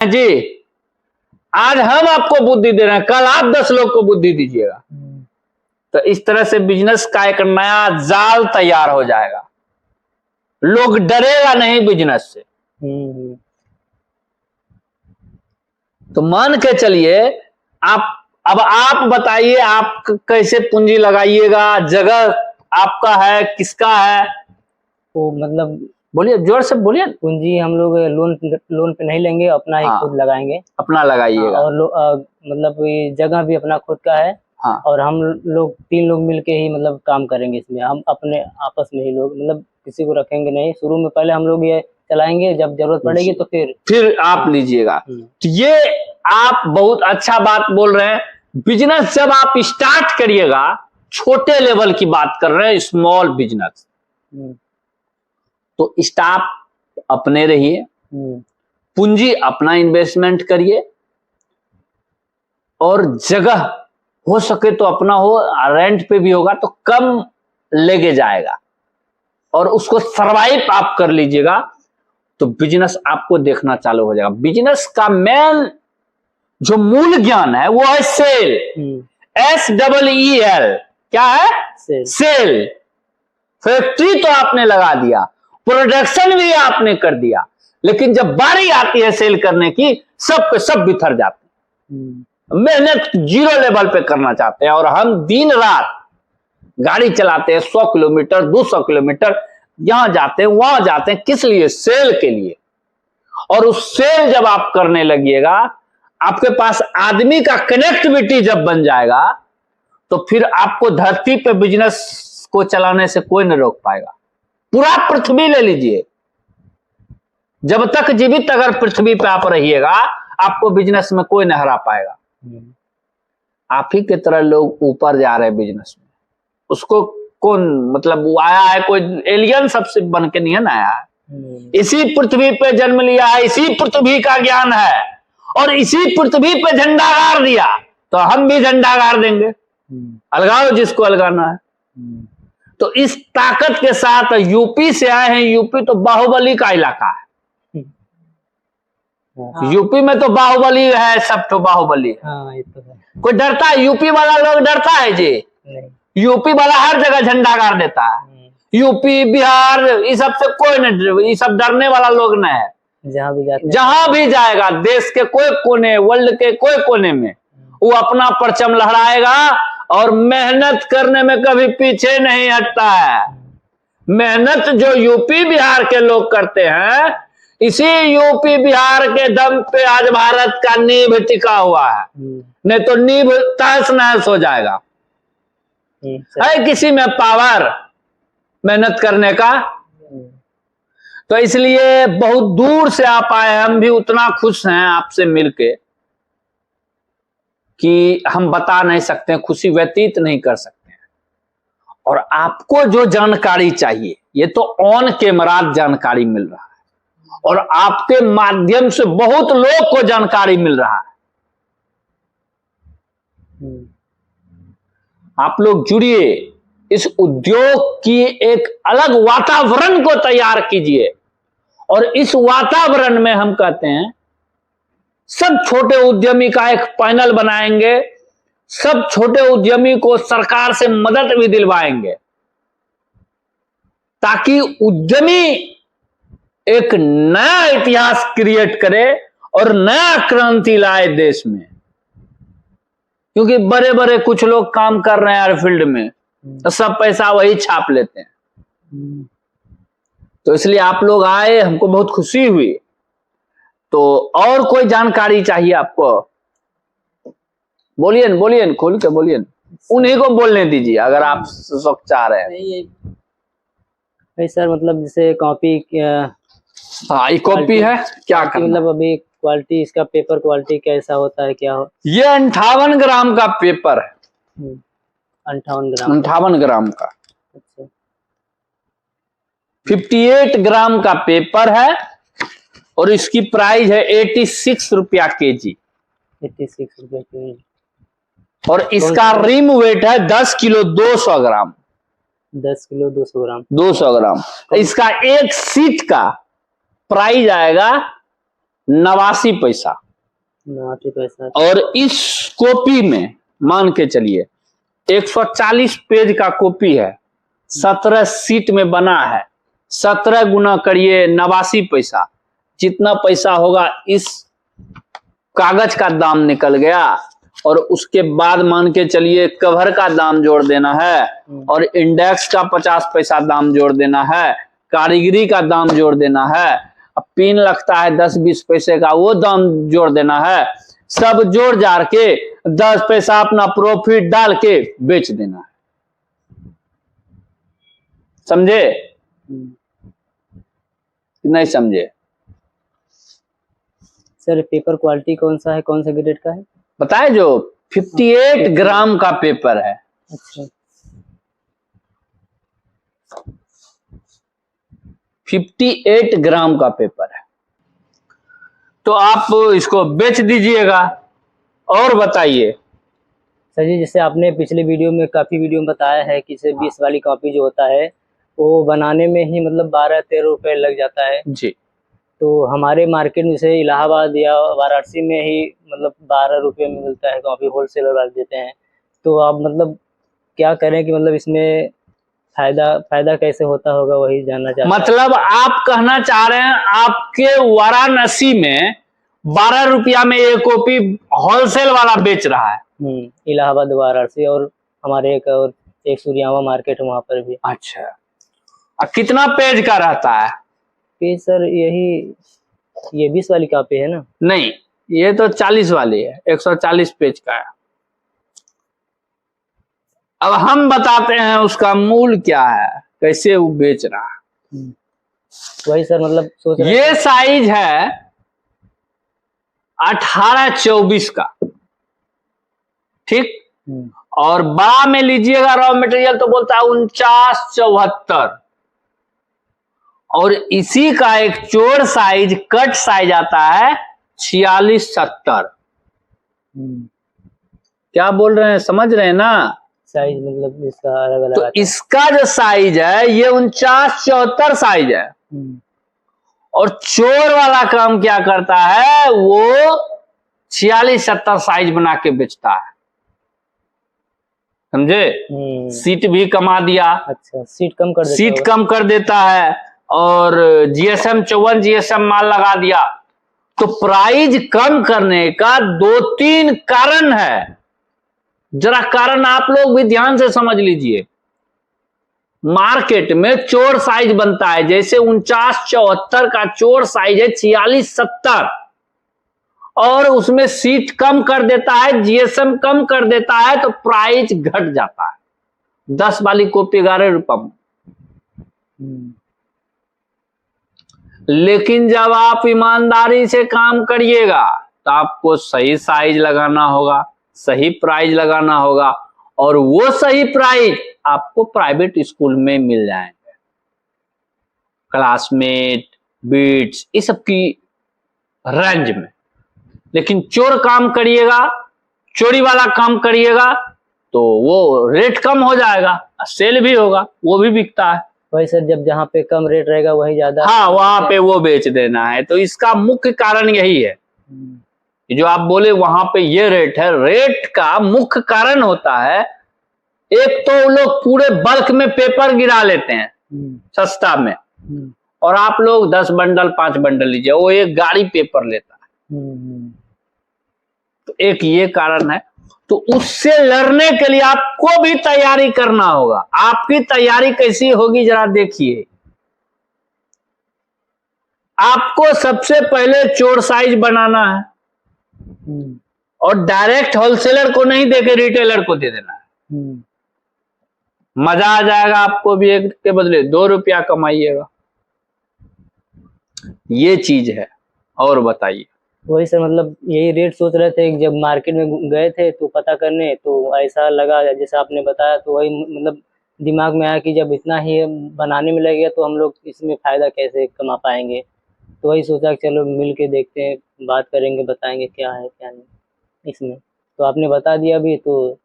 जी आज हम आपको बुद्धि दे रहे हैं, कल आप 10 लोग को बुद्धि दीजिएगा। तो इस तरह से बिजनेस का एक नया जाल तैयार हो जाएगा, लोग डरेगा नहीं बिजनेस से। तो मान के चलिए अब आप बताइए आप कैसे पूंजी लगाइएगा, जगह आपका है किसका है? तो मतलब बोलिए, जोर से बोलिए। पूंजी हम लोग लोन पे नहीं लेंगे, अपना ही खुद लगाएंगे। अपना लगाइएगा। और मतलब ये जगह भी अपना खुद का है। और हम लोग 3 लोग मिलके ही मतलब काम करेंगे इसमें, हम अपने आपस में ही लोग, मतलब किसी को रखेंगे नहीं। शुरू में पहले हम लोग ये चलाएंगे, जब जरूरत पड़ेगी तो फिर आप लीजिएगा। तो ये आप बहुत अच्छा बात बोल रहे हैं। बिजनेस जब आप स्टार्ट करिएगा, छोटे लेवल की बात कर रहे हैं, स्मॉल बिजनेस, तो स्टाफ अपने रहिए, पूंजी अपना इन्वेस्टमेंट करिए, और जगह हो सके तो अपना हो, रेंट पे भी होगा तो कम लेके जाएगा, और उसको सरवाइव आप कर लीजिएगा, तो बिजनेस आपको देखना चालू हो जाएगा। बिजनेस का मेन जो मूल ज्ञान है वो है सेल, SEEL। क्या है? सेल। फैक्ट्री तो आपने लगा दिया, प्रोडक्शन भी आपने कर दिया, लेकिन जब बारी आती है सेल करने की, सब पे सब बिखर जाते हैं, मेहनत 0 लेवल पे करना चाहते हैं। और हम दिन रात गाड़ी चलाते हैं, 100 किलोमीटर 200 किलोमीटर, यहां जाते हैं वहां जाते हैं, किस लिए? सेल के लिए। और उस सेल जब आप करने लगिएगा, आपके पास आदमी का कनेक्टिविटी जब बन जाएगा, तो फिर आपको धरती पे बिजनेस को चलाने से कोई नहीं रोक पाएगा। पूरा पृथ्वी ले लीजिए, जब तक जीवित अगर पृथ्वी पे आप रहिएगा, आपको बिजनेस में कोई नहीं हरा पाएगा। आप ही की तरह लोग ऊपर जा रहे हैं बिजनेस में, उसको कौन मतलब वो आया है, कोई एलियन सबसे बन के नहीं है ना आया है। इसी पृथ्वी पे जन्म लिया है, इसी पृथ्वी का ज्ञान है, और इसी पृथ्वी पे झंडा गाड़ दिया, तो हम भी झंडा गाड़ देंगे। अलगाओ जिसको अलगाना है। तो इस ताकत के साथ यूपी से आए हैं। यूपी तो बाहुबली का इलाका है। यूपी में तो बाहुबली है, सब तो बाहुबली है। ये तो है। कोई डरता है? यूपी वाला लोग डरता है जी? यूपी वाला हर जगह झंडा गाड़ देता है। यूपी बिहार इस सब से कोई नहीं, ये सब डरने वाला लोग नहीं है। जहां भी जाएगा, देश के कोई कोने, वर्ल्ड के कोई कोने में, वो अपना परचम लहराएगा, और मेहनत करने में कभी पीछे नहीं हटता है। मेहनत जो यूपी बिहार के लोग करते हैं, इसी यूपी बिहार के दम पे आज भारत का नींव टिका हुआ है, नहीं तो नींव तहस नहस हो जाएगा। है किसी में पावर मेहनत करने का? तो इसलिए बहुत दूर से आप आए, हम भी उतना खुश हैं आपसे मिलके कि हम बता नहीं सकते, खुशी व्यतीत नहीं कर सकते हैं। और आपको जो जानकारी चाहिए, ये तो ऑन कैमरा जानकारी मिल रहा है, और आपके माध्यम से बहुत लोग को जानकारी मिल रहा है। आप लोग जुड़िए, इस उद्योग की एक अलग वातावरण को तैयार कीजिए, और इस वातावरण में हम कहते हैं सब छोटे उद्यमी का एक पैनल बनाएंगे, सब छोटे उद्यमी को सरकार से मदद भी दिलवाएंगे, ताकि उद्यमी एक नया इतिहास क्रिएट करे और नया क्रांति लाए देश में। क्योंकि बड़े बड़े कुछ लोग काम कर रहे हैं हर फील्ड में, तो सब पैसा वही छाप लेते हैं। तो इसलिए आप लोग आए, हमको बहुत खुशी हुई। तो और कोई जानकारी चाहिए आपको? बोलिए बोलिए, खोल के बोलिए, उन्हीं को बोलने दीजिए अगर आप शौक चाह रहे हैं। नहीं सर, मतलब जैसे कॉपी, हाँ ये कॉपी है क्या? मतलब अभी क्वालिटी, इसका पेपर क्वालिटी कैसा होता है, क्या हो? ये 58 ग्राम का पेपर है। 58 ग्राम का। अच्छा। 58 ग्राम का पेपर है, और इसकी प्राइस है 86 रुपया kg। 86 रुपया kg। और इसका रिम वेट है 10 किलो 200 ग्राम। 10 किलो 200 ग्राम। 200 ग्राम। इसका एक सीट का प्राइस आएगा 89 पैसा। 89 पैसा। और इस कॉपी में मान के चलिए 140 पेज का कॉपी है, 17 सीट में बना है, 17 गुना करिए 89 पैसा, जितना पैसा होगा इस कागज का दाम निकल गया। और उसके बाद मान के चलिए कवर का दाम जोड़ देना है, और इंडेक्स का 50 पैसा दाम जोड़ देना है, कारीगरी का दाम जोड़ देना है, अब पिन लगता है 10-20 पैसे का, वो दाम जोड़ देना है। सब जोड़ जाड़ के 10 पैसा अपना प्रॉफिट डाल के बेच देना है। समझे नहीं समझे? सर पेपर क्वालिटी कौन सा है, कौन सा ग्रेड का है बताए? जो 58 ग्राम का पेपर है। अच्छा। 58 ग्राम का पेपर है, तो आप इसको बेच दीजिएगा। और बताइए सर जी, जैसे आपने पिछले वीडियो में काफी वीडियो में बताया है कि जैसे 20 वाली कॉपी जो होता है वो बनाने में ही मतलब 12-13 रुपए लग जाता है जी। तो हमारे मार्केट में जैसे इलाहाबाद या वाराणसी में ही मतलब 12 रुपए में मिलता है कॉपी, होलसेलर वाले देते हैं। तो आप मतलब क्या करें कि मतलब इसमें फायदा कैसे होता होगा, वही जानना चाहते हैं। मतलब आप कहना चाह रहे हैं आपके वाराणसी में 12 रुपया में ये कॉपी होलसेल वाला बेच रहा है? इलाहाबाद, वाराणसी और हमारे एक सूर्यावा मार्केट है वहां पर भी। अच्छा, कितना पेज का रहता है? पेज सर ये 20 वाली कॉपी है ना? नहीं, ये तो 40 वाली है, 140 पेज का है। अब हम बताते हैं उसका मूल क्या है, कैसे वो बेच रहा है। वही सर मतलब सोच रहे ये साइज है 18-24 का, ठीक। और बड़ा में लीजिएगा रॉ मटेरियल तो बोलता है 49-74, और इसी का एक चोर साइज कट साइज आता है 46-70। क्या बोल रहे हैं, समझ रहे हैं ना? साइज मतलब इसका अलग अलग तो इसका जो साइज है ये 49-74 साइज है, और चोर वाला काम क्या करता है, वो 46-70 साइज बना के बेचता है। समझे? सीट भी कमा दिया। अच्छा, सीट कम कर देता है, और जीएसएम 54 जीएसएम माल लगा दिया। तो प्राइस कम करने का 2-3 कारण है, जरा कारण आप लोग भी ध्यान से समझ लीजिए। मार्केट में चोर साइज बनता है, जैसे 49-74 का चोर साइज है 46-70, और उसमें सीट कम कर देता है, जीएसएम कम कर देता है, तो प्राइस घट जाता है। 10 वाली कॉपी 11 रुपए में। लेकिन जब आप ईमानदारी से काम करिएगा तो आपको सही साइज लगाना होगा, सही प्राइस लगाना होगा, और वो सही प्राइस आपको प्राइवेट स्कूल में मिल जाएंगे, क्लासमेट, बीट्स, इस सब की रेंज में। लेकिन चोर काम करिएगा, चोरी वाला काम करिएगा, तो वो रेट कम हो जाएगा, सेल भी होगा, वो भी बिकता है। वही सर, जब जहाँ पे कम रेट रहेगा वही ज्यादा, हाँ, वहां पे वो बेच देना है। तो इसका मुख्य कारण यही है, जो आप बोले वहां पे ये रेट है, रेट का मुख्य कारण होता है, एक तो वो लोग पूरे बल्क में पेपर गिरा लेते हैं सस्ता में, और आप लोग 10 बंडल 5 बंडल लीजिए, वो एक गाड़ी पेपर लेता है। तो एक ये कारण है। तो उससे लड़ने के लिए आपको भी तैयारी करना होगा। आपकी तैयारी कैसी होगी जरा देखिए। आपको सबसे पहले चोर साइज बनाना है, और डायरेक्ट होलसेलर को नहीं देके रिटेलर को दे देना है। मजा आ जाएगा आपको भी, एक के बदले 2 रुपया कमाइएगा। ये चीज है। और बताइए। वही सर, मतलब यही रेट सोच रहे थे, जब मार्केट में गए थे तो पता करने, तो ऐसा लगा जैसे आपने बताया, तो वही मतलब दिमाग में आया कि जब इतना ही बनाने में लगेगा तो हम लोग इसमें फायदा कैसे कमा पाएंगे। तो वही सोचा कि चलो मिल के देखते हैं, बात करेंगे, बताएंगे क्या है क्या नहीं इसमें। तो आपने बता दिया भी, तो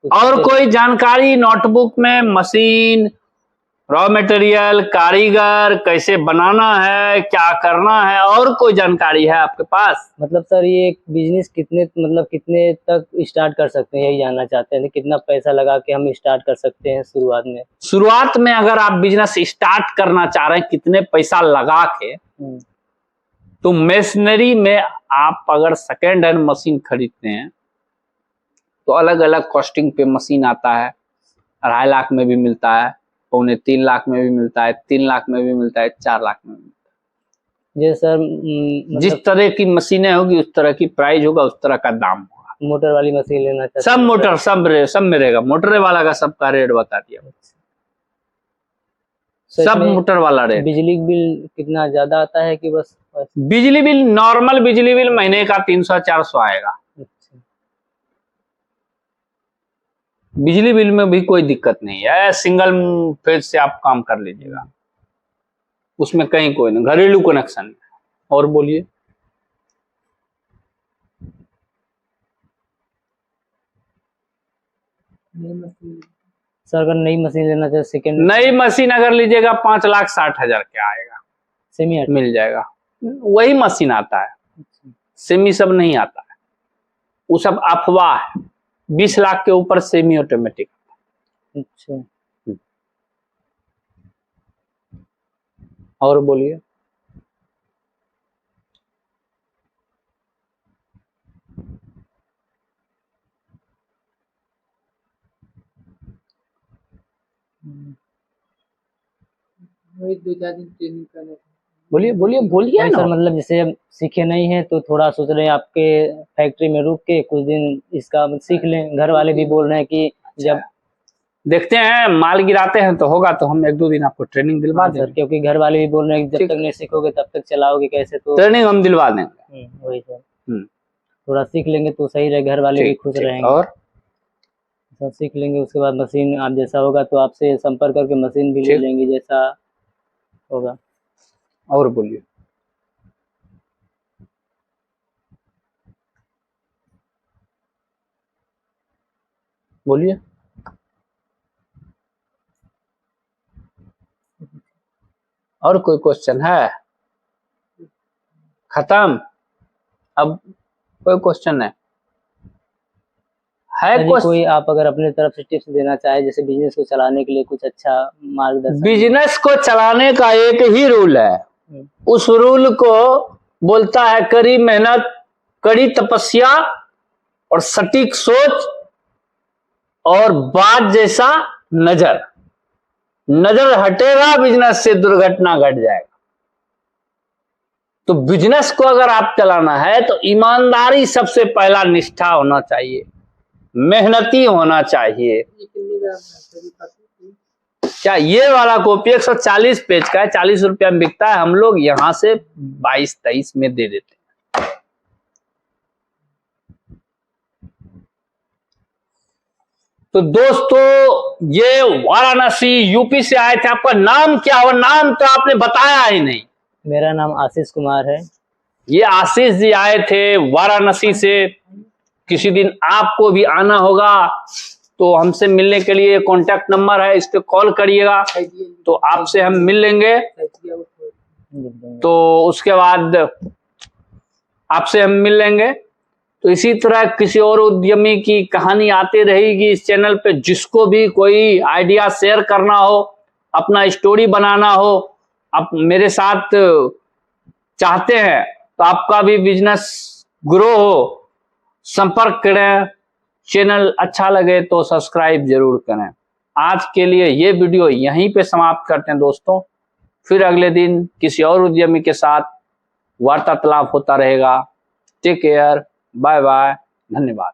और कोई जानकारी नोटबुक में, मशीन, रॉ मटेरियल, कारीगर, कैसे बनाना है, क्या करना है, और कोई जानकारी है आपके पास? मतलब सर ये बिजनेस कितने तक स्टार्ट कर सकते हैं, यही जानना चाहते हैं। कितना पैसा लगा के हम स्टार्ट कर सकते हैं शुरुआत में? शुरुआत में अगर आप बिजनेस स्टार्ट करना चाह रहे हैं कितने पैसा लगा के, तो मशीनरी में आप अगर सेकेंड हैंड मशीन खरीदते हैं तो अलग अलग कॉस्टिंग पे मशीन आता है। 2.5 लाख में भी मिलता है, 2.25 लाख में भी मिलता है, 3 लाख में भी मिलता है, 4 लाख में भी मिलता है। जी सर, जिस तरह की मशीनें होगी उस तरह की प्राइस होगा, उस तरह का दाम होगा। मोटर वाली मशीन लेना चाहते सब मोटर सब में रहेगा, मोटर वाला का सबका रेट बता दिया, सब मोटर वाला रेट। बिजली बिल कितना ज्यादा आता है कि बस? बिजली बिल, नॉर्मल बिजली बिल महीने का 300-400 आएगा। अच्छा। बिजली बिल में भी कोई दिक्कत नहीं है, सिंगल फेज से आप काम कर लीजिएगा, उसमें कहीं कोई नहीं, घरेलू कनेक्शन है। और बोलिए। सर अगर नई मशीन लेना चाहे सेकेंड, नई मशीन अगर लीजिएगा 5,60,000 के आएगा, सेमी मिल जाएगा। वही मशीन आता है, सेमी सब नहीं आता है, वो सब अफवाह है। 20 लाख के ऊपर सेमी ऑटोमेटिक। अच्छा। और बोलिए। वही 2-4 दिन ट्रेनिंग करना। बोलिए बोलिए बोलिए सर, ना। मतलब जैसे हम सीखे नहीं है तो थोड़ा सोच रहे हैं आपके फैक्ट्री में रुक के कुछ दिन इसका सीख लें। घर वाले भी बोल रहे हैं कि जब देखते हैं माल गिराते हैं तो होगा, तो हम 1-2 दिन आपको ट्रेनिंग दिलवा देंगे। सर, क्योंकि घर वाले भी बोल रहे हैं कि जब तक नहीं सीखोगे तब तक चलाओगे कैसे, तो ट्रेनिंग हम दिलवा देंगे। वही सर, थोड़ा सीख लेंगे तो सही रहे, घर वाले भी खुश रहेंगे। और सर सीख लेंगे, उसके बाद मशीन आप जैसा होगा तो आपसे संपर्क करके मशीन भी ले लेंगे जैसा होगा। और बोलिए। बोलिए। और कोई क्वेश्चन है? खत्म? अब कोई क्वेश्चन है कोई आप अगर अपने तरफ से टिप्स देना चाहे, जैसे बिजनेस को चलाने के लिए कुछ अच्छा मार्गदर्शन? बिजनेस को चलाने का एक ही रूल है, उस रूल को बोलता है कड़ी मेहनत, कड़ी तपस्या और सटीक सोच और बात जैसा नजर। नजर हटेगा बिजनेस से दुर्घटना घट जाएगा। तो बिजनेस को अगर आप चलाना है तो ईमानदारी सबसे पहला निष्ठा होना चाहिए, मेहनती होना चाहिए। क्या ये वाला कॉपी 140 पेज का है, 40 रुपया में बिकता है, हम लोग यहां से 22-23 में दे देते हैं। तो दोस्तों ये वाराणसी यूपी से आए थे। आपका नाम क्या हो? नाम तो आपने बताया ही नहीं। मेरा नाम आशीष कुमार है। ये आशीष जी आए थे वाराणसी से। किसी दिन आपको भी आना होगा तो हमसे मिलने के लिए कॉन्टैक्ट नंबर है, इस पे कॉल करिएगा तो आपसे हम मिल लेंगे। तो उसके बाद आपसे हम मिल लेंगे। तो इसी तरह किसी और उद्यमी की कहानी आती रहेगी इस चैनल पे। जिसको भी कोई आइडिया शेयर करना हो, अपना स्टोरी बनाना हो, आप मेरे साथ चाहते हैं तो आपका भी बिजनेस ग्रो हो, संपर्क करें। चैनल अच्छा लगे तो सब्सक्राइब जरूर करें। आज के लिए ये वीडियो यहीं पे समाप्त करते हैं दोस्तों। फिर अगले दिन किसी और उद्यमी के साथ वार्तालाप होता रहेगा। टेक केयर, बाय बाय, धन्यवाद।